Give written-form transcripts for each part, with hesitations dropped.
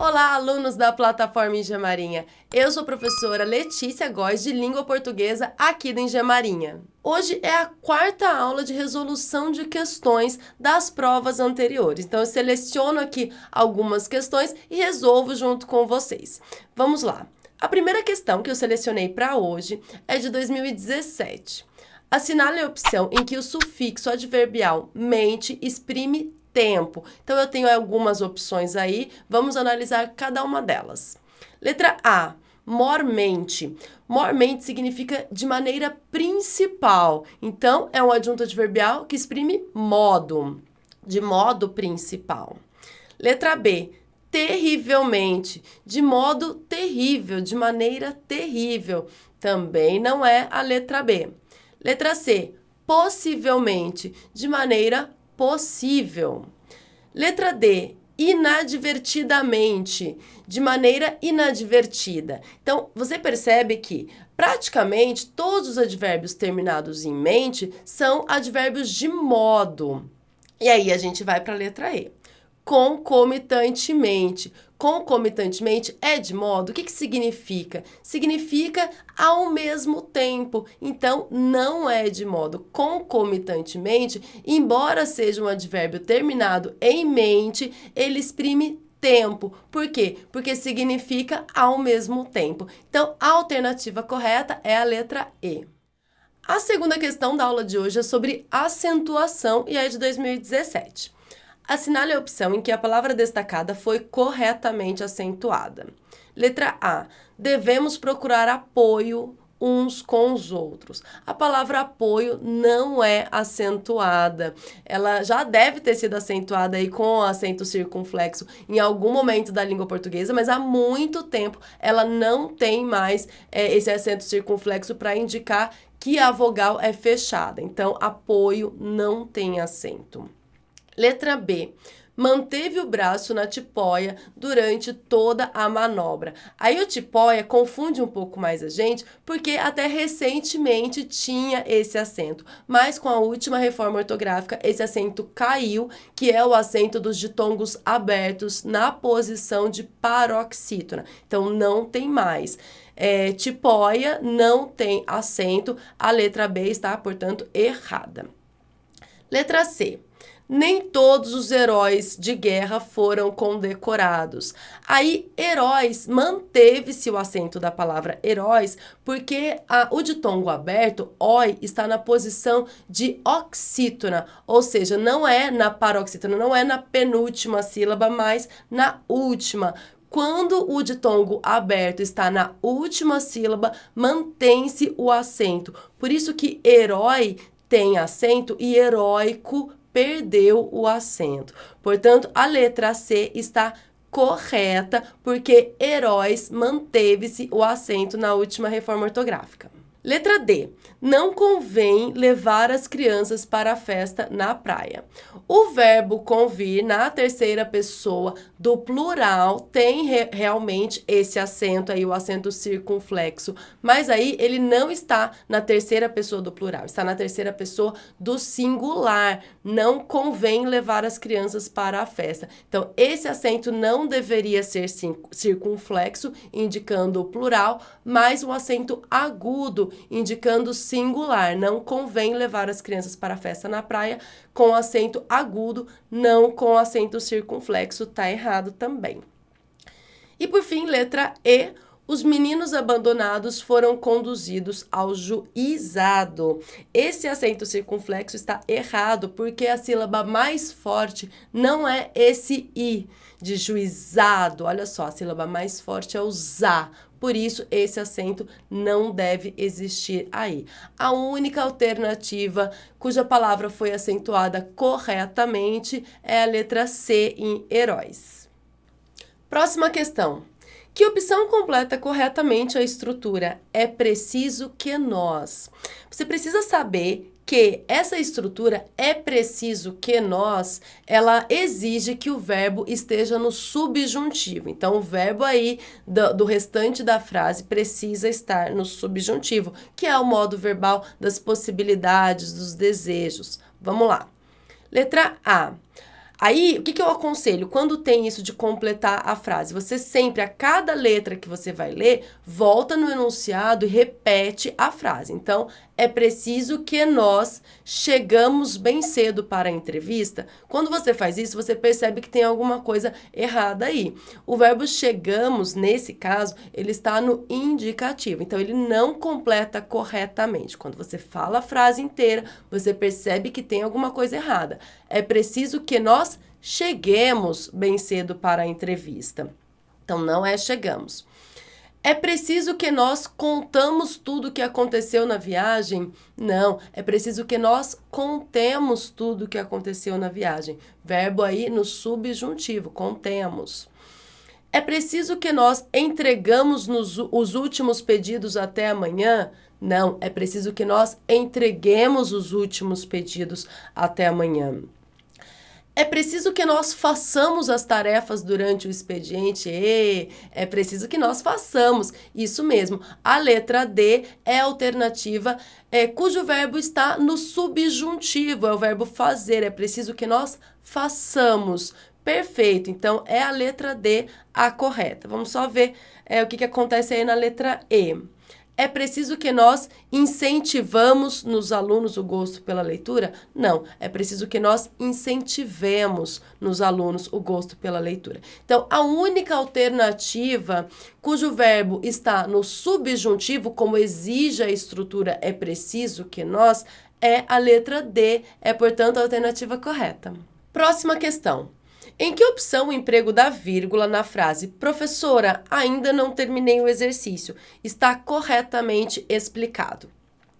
Olá, alunos da plataforma Engemarinha. Eu sou a professora Letícia Góes, de Língua Portuguesa, aqui da Engemarinha. Hoje é a quarta aula de resolução de questões das provas anteriores. Então, eu seleciono aqui algumas questões e resolvo junto com vocês. Vamos lá. A primeira questão que eu selecionei para hoje é de 2017. Assinale a opção em que o sufixo adverbial mente exprime tempo. Então, eu tenho algumas opções aí, vamos analisar cada uma delas. Letra A, mormente. Mormente significa de maneira principal. Então, é um adjunto adverbial que exprime modo, de modo principal. Letra B, terrivelmente, de modo terrível, de maneira terrível. Também não é a letra B. Letra C, possivelmente, de maneira possível. Letra D, inadvertidamente, de maneira inadvertida. Então, você percebe que praticamente todos os advérbios terminados em mente são advérbios de modo. E aí a gente vai para a letra E. Concomitantemente. Concomitantemente é de modo. O que significa? Significa ao mesmo tempo. Então, não é de modo. Concomitantemente, embora seja um advérbio terminado em mente, ele exprime tempo. Por quê? Porque significa ao mesmo tempo. Então, a alternativa correta é a letra E. A segunda questão da aula de hoje é sobre acentuação e é de 2017. Assinale a opção em que a palavra destacada foi corretamente acentuada. Letra A. Devemos procurar apoio uns com os outros. A palavra apoio não é acentuada. Ela já deve ter sido acentuada aí com acento circunflexo em algum momento da língua portuguesa, mas há muito tempo ela não tem mais esse acento circunflexo para indicar que a vogal é fechada. Então, apoio não tem acento. Letra B. Manteve o braço na tipóia durante toda a manobra. Aí o tipóia confunde um pouco mais a gente, porque até recentemente tinha esse acento. Mas com a última reforma ortográfica, esse acento caiu, que é o acento dos ditongos abertos na posição de paroxítona. Então, não tem mais. Tipóia não tem acento. A letra B está, portanto, errada. Letra C. Nem todos os heróis de guerra foram condecorados. Aí, heróis, manteve-se o acento da palavra heróis, porque o ditongo aberto, oi, está na posição de oxítona, ou seja, não é na paroxítona, não é na penúltima sílaba, mas na última. Quando o ditongo aberto está na última sílaba, mantém-se o acento. Por isso que herói tem acento e heróico perdeu o acento. Portanto, a letra C está correta, porque heróis manteve-se o acento na última reforma ortográfica. Letra D. Não convém levar as crianças para a festa na praia. O verbo convir na terceira pessoa do plural tem realmente esse acento aí, o acento circunflexo, mas aí ele não está na terceira pessoa do plural, está na terceira pessoa do singular. Não convém levar as crianças para a festa. Então, esse acento não deveria ser circunflexo, indicando o plural, mas um acento agudo, indicando singular. Não convém levar as crianças para a festa na praia com acento agudo, não com acento circunflexo, tá errado também. E por fim, letra E. Os meninos abandonados foram conduzidos ao juizado. Esse acento circunflexo está errado, porque a sílaba mais forte não é esse I de juizado. Olha só, a sílaba mais forte é o zá. Por isso, esse acento não deve existir aí. A única alternativa cuja palavra foi acentuada corretamente é a letra C em heróis. Próxima questão. Que opção completa corretamente a estrutura? É preciso que nós. Você precisa saber que essa estrutura é preciso que nós, ela exige que o verbo esteja no subjuntivo. Então, o verbo aí do restante da frase precisa estar no subjuntivo, que é o modo verbal das possibilidades, dos desejos. Vamos lá. Letra A. Aí, o que eu aconselho? Quando tem isso de completar a frase, você sempre, a cada letra que você vai ler, volta no enunciado e repete a frase. Então, é preciso que nós chegamos bem cedo para a entrevista. Quando você faz isso, você percebe que tem alguma coisa errada aí. O verbo chegamos, nesse caso, ele está no indicativo. Então, ele não completa corretamente. Quando você fala a frase inteira, você percebe que tem alguma coisa errada. É preciso que nós cheguemos bem cedo para a entrevista. Então, não é chegamos. É preciso que nós contamos tudo o que aconteceu na viagem? Não, é preciso que nós contemos tudo o que aconteceu na viagem. Verbo aí no subjuntivo, contemos. É preciso que nós entregamos os últimos pedidos até amanhã? Não, é preciso que nós entreguemos os últimos pedidos até amanhã. É preciso que nós façamos as tarefas durante o expediente? É preciso que nós façamos. Isso mesmo. A letra D é a alternativa cujo verbo está no subjuntivo, é o verbo fazer. É preciso que nós façamos. Perfeito. Então, é a letra D a correta. Vamos só ver o que acontece aí na letra E. É preciso que nós incentivamos nos alunos o gosto pela leitura? Não, é preciso que nós incentivemos nos alunos o gosto pela leitura. Então, a única alternativa cujo verbo está no subjuntivo, como exige a estrutura, é preciso que nós, é a letra D, é, portanto, a alternativa correta. Próxima questão. Em que opção o emprego da vírgula na frase "Professora, ainda não terminei o exercício" está corretamente explicado?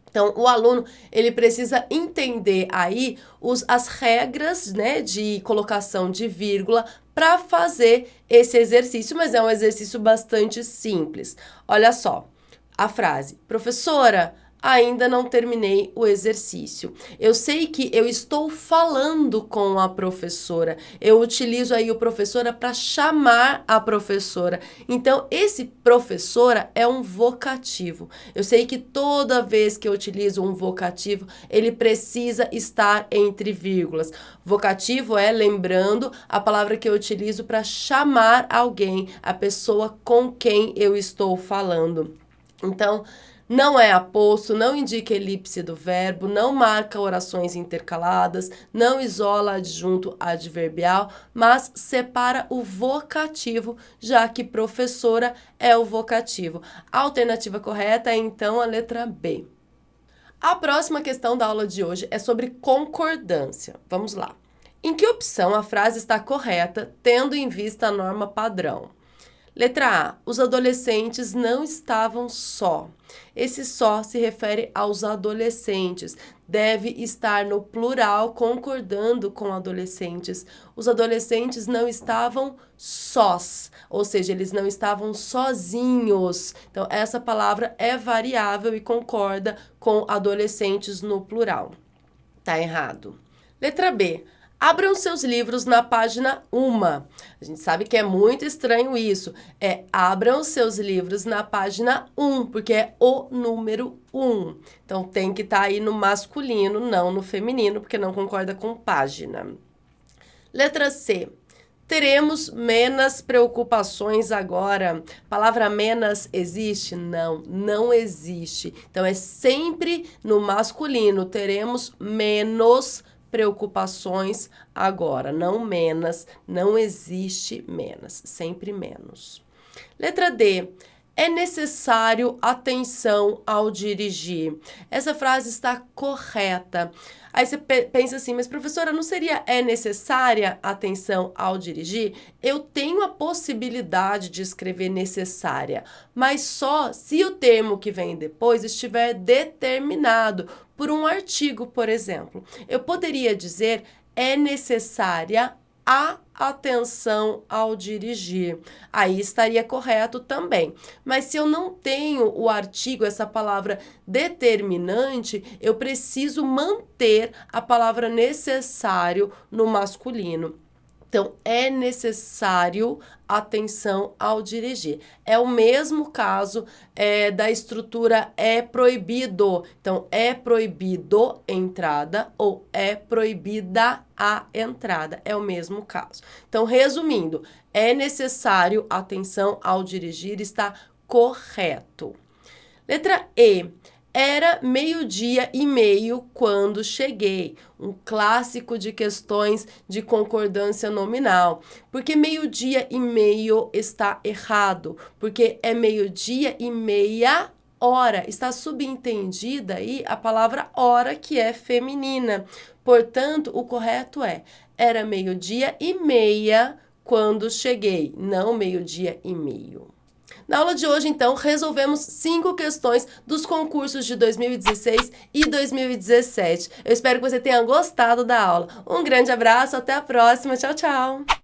Então, o aluno, ele precisa entender aí as regras, né, de colocação de vírgula para fazer esse exercício, mas é um exercício bastante simples. Olha só, a frase "Professora, ainda não terminei o exercício". Eu sei que eu estou falando com a professora. Eu utilizo aí o professora para chamar a professora. Então, esse professora é um vocativo. Eu sei que toda vez que eu utilizo um vocativo, ele precisa estar entre vírgulas. Vocativo é, lembrando, a palavra que eu utilizo para chamar alguém, a pessoa com quem eu estou falando. Então, não é aposto, não indica elipse do verbo, não marca orações intercaladas, não isola adjunto adverbial, mas separa o vocativo, já que professora é o vocativo. A alternativa correta é, então, a letra B. A próxima questão da aula de hoje é sobre concordância. Vamos lá. Em que opção a frase está correta, tendo em vista a norma padrão? Letra A. Os adolescentes não estavam só. Esse só se refere aos adolescentes. Deve estar no plural, concordando com adolescentes. Os adolescentes não estavam sós, ou seja, eles não estavam sozinhos. Então, essa palavra é variável e concorda com adolescentes no plural. Tá errado. Letra B. Abram seus livros na página 1. A gente sabe que é muito estranho isso. Abram seus livros na página 1, porque é o número 1. Então, tem que estar aí no masculino, não no feminino, porque não concorda com página. Letra C. Teremos menos preocupações agora. Palavra menos existe? Não, não existe. Então, é sempre no masculino. Teremos menos preocupações agora, não menos, não existe menos, sempre menos. Letra D. É necessário atenção ao dirigir. Essa frase está correta. Aí você pensa assim, mas professora, não seria é necessária atenção ao dirigir? Eu tenho a possibilidade de escrever necessária, mas só se o termo que vem depois estiver determinado por um artigo, por exemplo. Eu poderia dizer é necessária a atenção ao dirigir. Aí estaria correto também. Mas se eu não tenho o artigo, essa palavra determinante, eu preciso manter a palavra necessário no masculino. Então, é necessário atenção ao dirigir. É o mesmo caso da estrutura é proibido. Então, é proibido entrada ou é proibida a entrada. É o mesmo caso. Então, resumindo, é necessário atenção ao dirigir, está correto. Letra E. Era 12:30 quando cheguei. Um clássico de questões de concordância nominal. Porque 12:30 está errado. Porque é 12:30. Está subentendida aí a palavra hora, que é feminina. Portanto, o correto era 12:30 quando cheguei, não 12:30. Na aula de hoje, então, resolvemos 5 questões dos concursos de 2016 e 2017. Eu espero que você tenha gostado da aula. Um grande abraço, até a próxima. Tchau, tchau!